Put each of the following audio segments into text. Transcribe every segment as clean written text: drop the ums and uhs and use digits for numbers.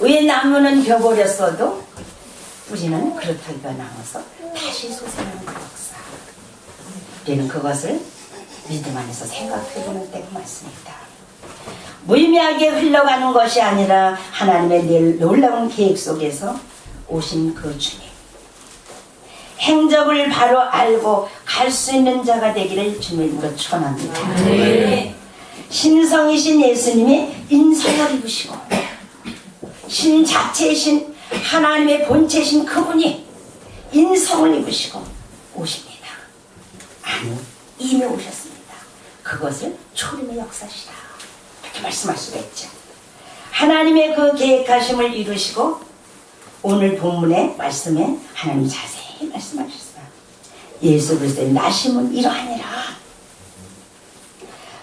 왜 나무는 벼버렸어도 우리는 그렇다기가 나와서 다시 솟아나는 그 역사. 우리는 그것을 믿음 안에서 생각해보는 때가 많습니다. 무의미하게 흘러가는 것이 아니라 하나님의 놀라운 계획 속에서 오신 그 주님. 행적을 바로 알고 갈 수 있는 자가 되기를 주님으로 축원합니다. 네. 신성이신 예수님이 인성을 입으시고 신 자체이신 하나님의 본체이신 그분이 인성을 입으시고 오십니다. 아니, 이미 오셨습니다. 그것을 초림의 역사시다. 이렇게 말씀할 수가 있죠. 하나님의 그 계획하심을 이루시고 오늘 본문의 말씀에 하나님 자세히 말씀하셨어요. 예수 그리스도의 나심은 이러하니라.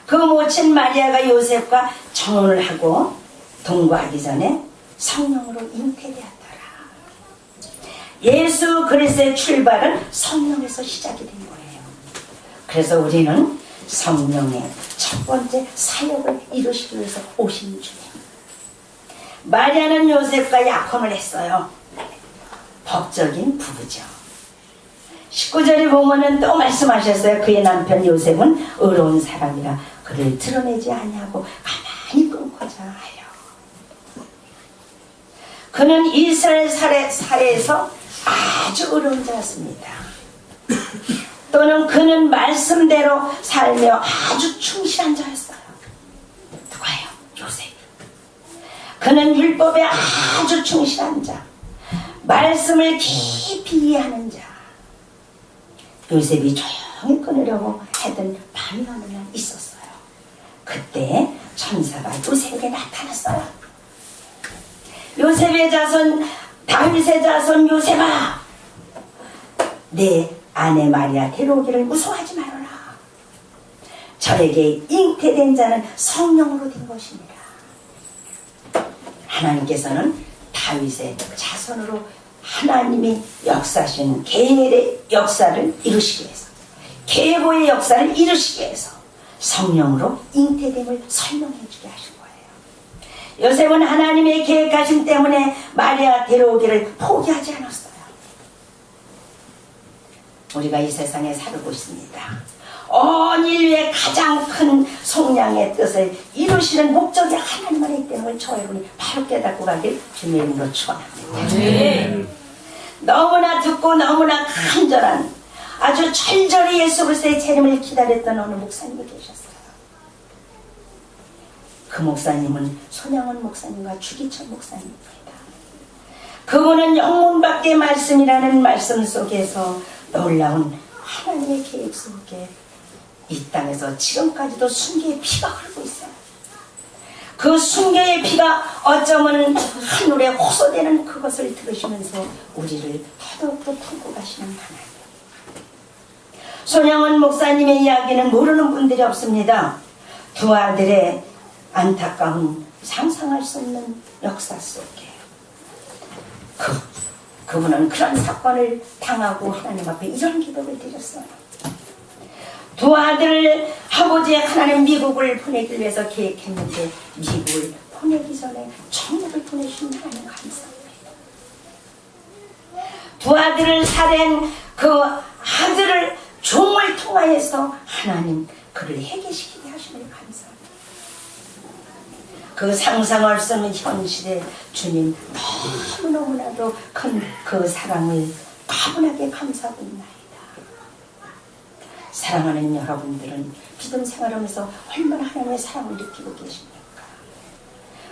그 모친 마리아가 요셉과 정혼을 하고 동거하기 전에 성령으로 잉태되었더라. 예수 그리스도의 출발은 성령에서 시작이 된 거예요. 그래서 우리는 성령의 첫 번째 사역을 이루시기 위해서 오신 주님. 마리아는 요셉과 약혼을 했어요. 법적인 부부죠. 19절에 보면은 또 말씀하셨어요. 그의 남편 요셉은 의로운 사람이라 그를 드러내지 아니하고 가만히 끊고자 하여. 그는 이스라엘 사회에서 아주 어려운 자였습니다. 또는 그는 말씀대로 살며 아주 충실한 자였어요. 누가요? 요셉. 그는 율법에 아주 충실한 자, 말씀을 깊이 이해하는 자. 요셉이 조용히 끊으려고 하던 밤이 어느 날 있었어요. 그때 천사가 요셉에게 나타났어요. 요셉의 자손, 다윗의 자손 요셉아, 내 아내 마리아 데려오기를 무서워하지 말아라. 저에게 잉태된 자는 성령으로 된 것입니다. 하나님께서는 다윗의 자손으로 하나님이 역사하신 계획의 역사를 이루시기 위해서, 계보의 역사를 이루시기 위해서 성령으로 잉태됨을 설명해 주게 하신 거예요. 요셉은 하나님의 계획하심 때문에 마리아 데려오기를 포기하지 않았어요. 우리가 이 세상에 살고 있습니다. 온 인류의 가장 큰 속량의 뜻을 이루시는 목적이 하나님만이기 때문에 저 여러분이 바로 깨닫고 가길 주님의 이름으로 축원합니다. 네. 너무나 듣고 너무나 간절한 아주 철저히 예수 그리스도의 재림을 기다렸던 어느 목사님이 계셨어요. 그 목사님은 손양원 목사님과 주기천 목사님입니다. 그분은 영문밖에 말씀이라는 말씀 속에서 놀라운 하나님의 계획 속에 이 땅에서 지금까지도 순교의 피가 흐르고 있어요. 그 순교의 피가 어쩌면 하늘에 호소되는 그것을 들으시면서 우리를 더더욱더 품고 가시는 하나님. 손양원 목사님의 이야기는 모르는 분들이 없습니다. 두 아들의 안타까운 상상할 수 없는 역사 속에 그분은 그런 사건을 당하고 하나님 앞에 이런 기도를 드렸어요. 두 아들을 아버지의 하나님 미국을 보내기 위해서 계획했는데 미국을 보내기 전에 천국을 보내주신 하나님 감사합니다. 두 아들을 살해한 그 아들을 종을 통하여서 하나님 그를 해결시키게 하심을 감사합니다. 그 상상할 수 없는 현실에 주님 너무너무나도 큰 그 사랑을 가분하게 감사하고 있나이다. 사랑하는 여러분들은 믿음 생활하면서 얼마나 하나님의 사랑을 느끼고 계십니까?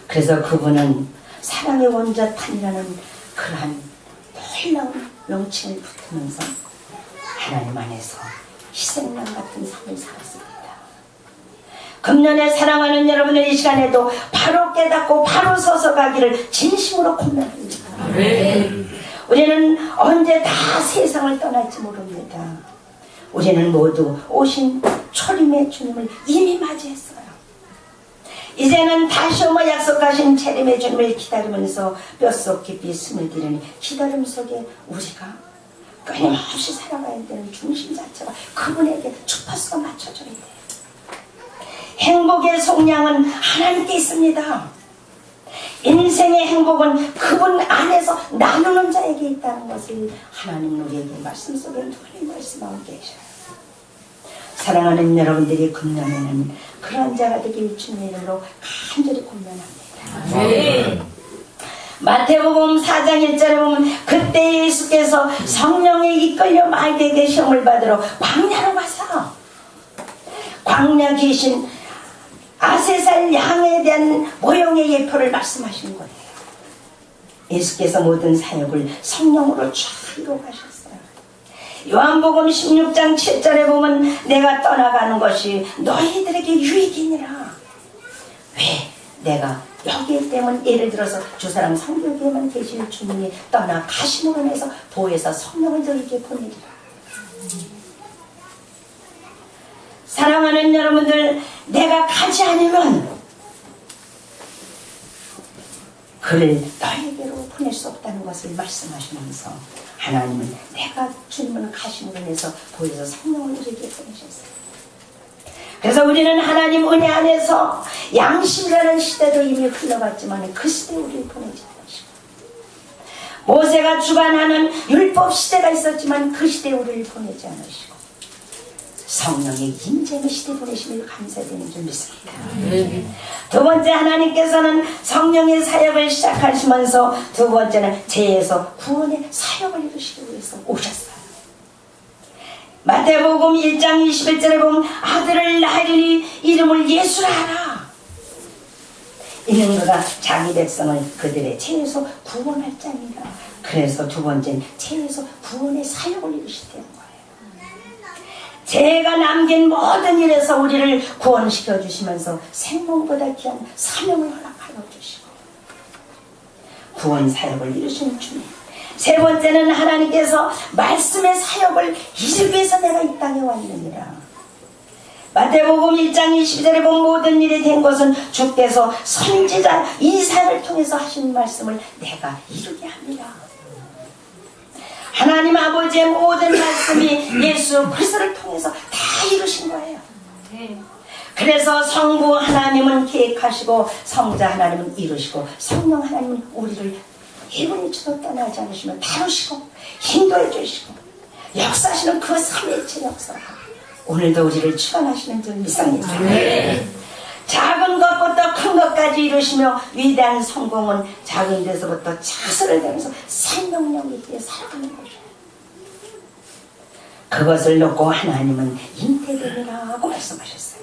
그래서 그분은 사랑의 원자탄이라는 그러한 놀라운 명칭을 붙으면서 하나님 안에서 희생양 같은 삶을 살았습니다. 금년에 사랑하는 여러분들 이 시간에도 바로 깨닫고 바로 서서 가기를 진심으로 권면합니다. 네. 우리는 언제 다 세상을 떠날지 모릅니다. 우리는 모두 오신 초림의 주님을 이미 맞이했어요. 이제는 다시 오며 약속하신 재림의 주님을 기다리면서 뼛속 깊이 숨을 들이니 기다림 속에 우리가 끊임없이 살아가야 되는 중심 자체가 그분에게 주파수가 맞춰져야 돼요. 행복의 속량은 하나님께 있습니다. 인생의 행복 천국은 그분 안에서 나누는 자에게 있다는 것을 하나님 우리에게 말씀 속에 누구나 말씀하고 계셔요. 사랑하는 여러분들이 금년에는 그런 자가 되길 주님의 이름으로 간절히 권면합니다. 네. 마태복음 4장 1절에 보면 그때 예수께서 성령에 이끌려 마귀에게 시험을 받으러 광야로 가서 광야 계신 아세살 양에 대한 모형의 예표를 말씀하신 거예요. 예수께서 모든 사역을 성령으로 쫙 이루어가셨어요. 요한복음 16장 7절에 보면 내가 떠나가는 것이 너희들에게 유익이니라. 왜? 내가 여기 때문에 예를 들어서 두 사람 성교에만 계실 주님이 떠나 가심으로 인해서 도에서 성령을 너희에게 보내리라. 사랑하는 여러분들, 내가 가지 않으면 그를 너희에게로 보낼 수 없다는 것을 말씀하시면서 하나님은 내가 주님은 가심으로 인해서 도에서 성령을 우리에게 보내셨어요. 그래서 우리는 하나님 은혜 안에서 양심이라는 시대도 이미 흘러갔지만 그 시대에 우리를 보내지 않으시고, 모세가 주관하는 율법 시대가 있었지만 그 시대에 우리를 보내지 않으시고, 성령의 인재의 시대 보내심을 감사드리는 줄 믿습니다. 두 번째, 하나님께서는 성령의 사역을 시작하시면서 두 번째는 죄에서 구원의 사역을 이루시기 위해서 오셨어요. 마태복음 1장 21절에 보면 아들을 낳으리니 이름을 예수라 하라. 이는 그가 자기 백성을 그들의 죄에서 구원할 자니라. 그래서 두 번째는 죄에서 구원의 사역을 이루시되는 거예요. 죄가 남긴 모든 일에서 우리를 구원시켜 주시면서 생명보다 귀한 사명을 허락하여 주시고 구원 사역을 이루시는 주님. 세 번째는 하나님께서 말씀의 사역을 이루기 위해서 내가 이 땅에 왔느니라. 마태복음 1장 20절에 본 모든 일이 된 것은 주께서 선지자 이사야를 통해서 하신 말씀을 내가 이루게 합니다. 하나님 아버지의 모든 말씀이 예수 그리스도를 통해서 다 이루신 거예요. 그래서 성부 하나님은 계획하시고 성자 하나님은 이루시고 성령 하나님은 우리를 이분이 주도 떠나지 않으시면 다루시고 인도해 주시고 역사하시는 그 삼위일체 역사 오늘도 우리를 축원하시는 줄 믿습니다. 작은 것부터 큰 것까지 이루시며 위대한 성공은 작은 데서부터 자수를 내면서 생명력 있게 살아가는 것이에요. 그것을 놓고 하나님은 잉태되리라고 말씀하셨어요.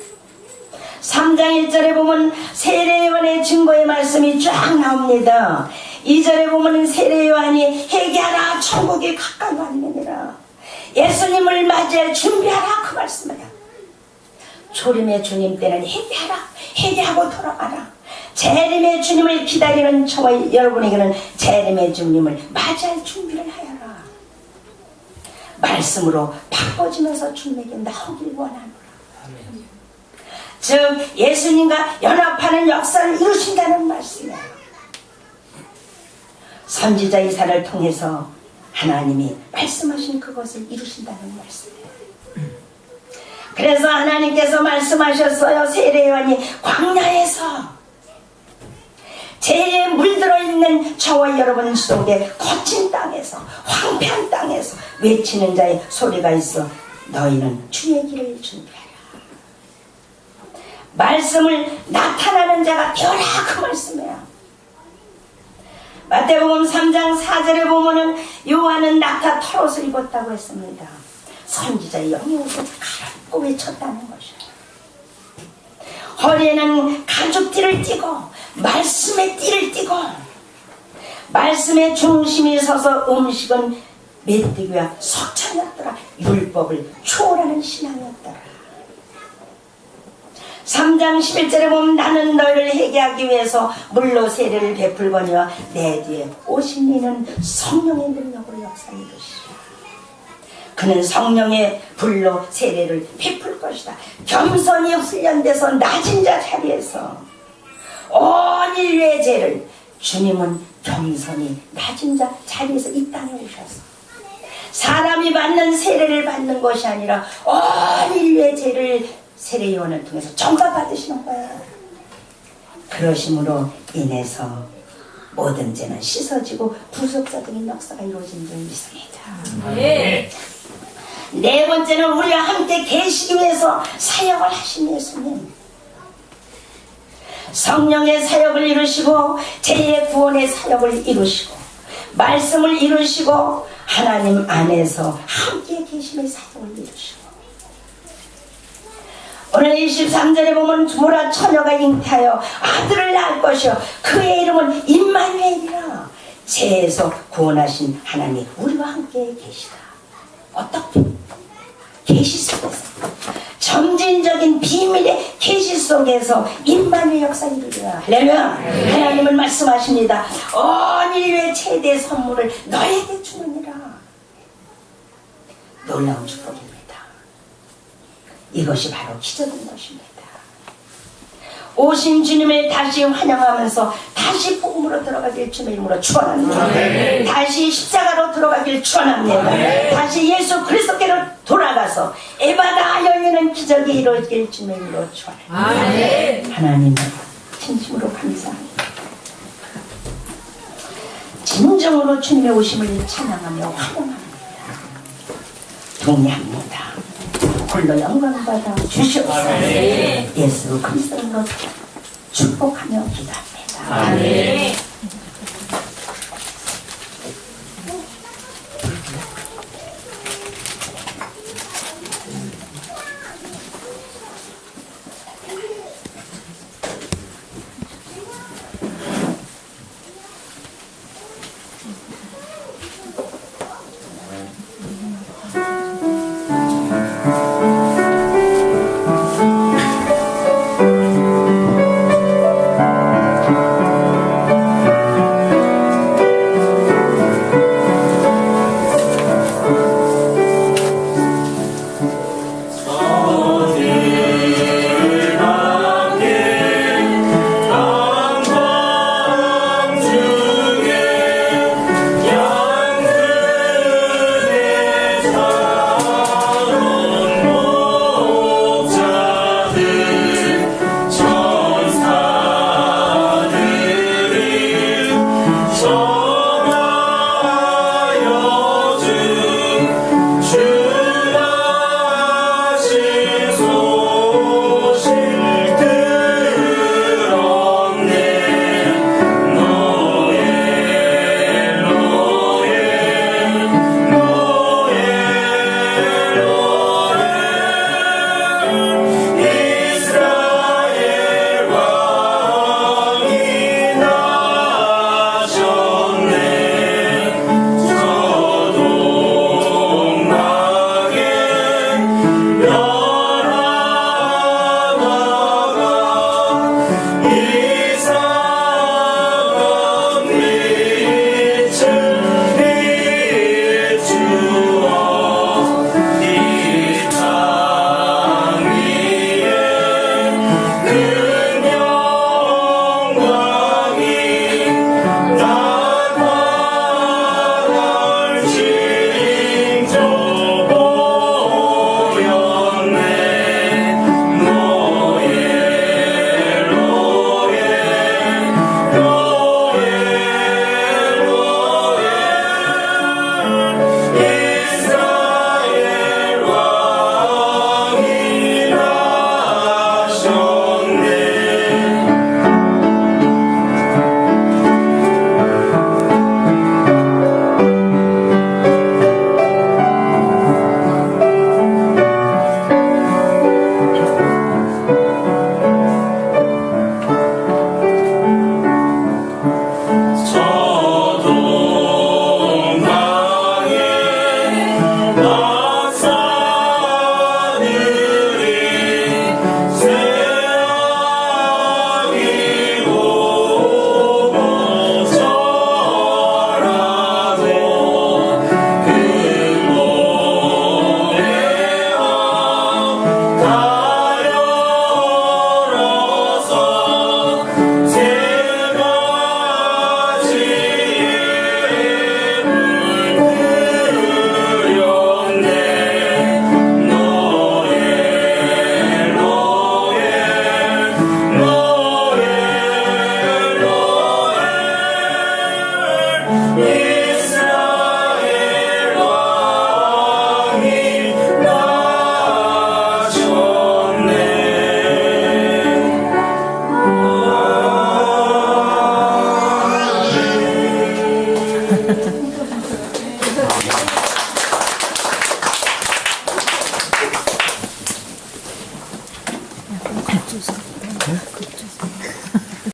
3장 1절에 보면 세례요한의 증거의 말씀이 쫙 나옵니다. 2절에 보면 세례요한이 회개하라 천국이 가까이 왔느니라. 예수님을 맞이할 준비하라 그 말씀이야. 초림의 주님 때는 회개하라. 회개하고 돌아가라. 재림의 주님을 기다리는 저와 여러분에게는 재림의 주님을 맞이할 준비를 하여라. 말씀으로 바꿔지면서 주님에게 나오길 원하노라. 즉 예수님과 연합하는 역사를 이루신다는 말씀이에요. 선지자 이사야를 통해서 하나님이 말씀하신 그것을 이루신다는 말씀이에요. 그래서 하나님께서 말씀하셨어요. 세례요한이 광야에서 죄에 물들어 있는 저와 여러분 속에 거친 땅에서 황폐한 땅에서 외치는 자의 소리가 있어 너희는 주의 길을 준비하라. 말씀을 나타나는 자가 되어라 그 말씀이에요. 마태복음 3장 4절에 보면은 요한은 낙타 털옷을 입었다고 했습니다. 선지자의 영의 옷을 갈아입고 외쳤다는 것이에요. 허리에는 가죽띠를 띠고 말씀의 띠를 띠고 말씀의 중심이 서서 음식은 메뚜기와 석창이었더라. 율법을 초월하는 신앙이었더라. 3장 11절에 보면 나는 너희를 회개하기 위해서 물로 세례를 베풀거니와 내 뒤에 오신 이는 성령의 능력으로 역사를 이루시리라. 그는 성령의 불로 세례를 베풀 것이다. 겸손히 훈련돼서 낮은 자 자리에서 온 인류의 죄를 주님은 겸손히 낮은 자 자리에서 이 땅에 오셔서 사람이 받는 세례를 받는 것이 아니라 온 인류의 죄를 세례요한을 통해서 전가받으시는 거예요. 그러심으로 인해서 모든 죄는 씻어지고 구속사적인 역사가 이루어진 줄 믿습니다. 네 번째는 우리와 함께 계시기 위해서 사역을 하신 예수님. 성령의 사역을 이루시고 죄의 구원의 사역을 이루시고 말씀을 이루시고 하나님 안에서 함께 계심의 사역을 이루시고 오늘 23절에 보면 주무라 처녀가 잉태하여 아들을 낳을 것이요 그의 이름은 임마누엘이라. 죄에서 구원하신 하나님 우리와 함께 계시다. 어떻게? 계시 속에서 점진적인 비밀의 계시 속에서 임마누엘 역사를 이루리라. 할렐루야. 하나님은 말씀하십니다. 온 인류의 최대 선물을 너에게 주느니라. 놀라운 축복입니다. 이것이 바로 기적인 것입니다. 오신 주님을 다시 환영하면서 다시 복음으로 들어가길 주님의 이름으로 축원합니다. 다시 십자가로 들어가길 축원합니다. 다시 예수 그리스도께로 돌아가서 에바다 열리는 기적이 이루어질 주님의 이름으로 축원합니다. 하나님 진심으로 감사합니다. 진정으로 주님의 오심을 찬양하며 환영합니다. 동의합니다. 홀로 영광받아 주시옵소서. 예수 그리스도로 축복하며 기도합니다. 아멘.